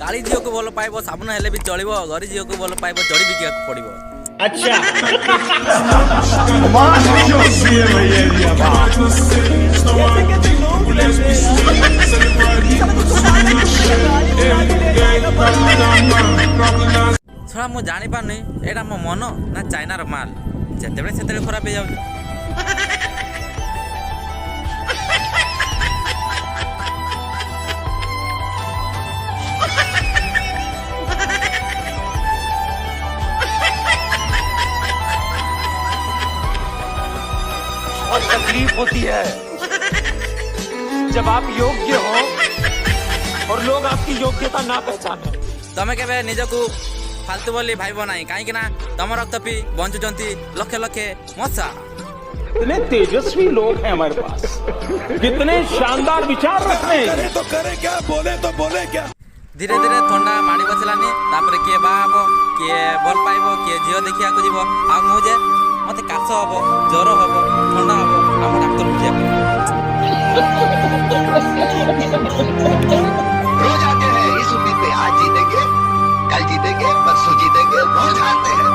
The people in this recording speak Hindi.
काली झील को भल पाइब साबुन हेले भी चलिबो गरी झील को भल पाइब चढ़ी बिकिया पड़िबो। अच्छा छड़ा मु जानी पारनी एटा मो मन ना चाइना रो माल जेतेबे सेतेबे खराब हो जाउछ। और तकलीफ होती है जब आप योग्य हो और लोग आपकी योग्यता ना पहचाने। तमे केबे निजकू फालतू बोली भाई बनाई काहे कि ना तम रक्त पी बंचुचंती लखे लखे मशा। इतने तेजस्वी लोग हैं हमारे पास, कितने शानदार विचार रखते हैं। तो करे क्या, बोले तो बोले क्या। धीरे धीरे थंडा माड़ी बसलानी तापर किए बा हबो किए भल पाइबो किए झियो देखिया को जीवो आ मु जे मते काश हबो ज्वर हबो ठंडा हबो हम डॉक्टर बुझिया। रोज आते हैं इस उम्मीद पे आज जीतेंगे कल जीतेंगे परसों जीतेंगे रोज आते हैं।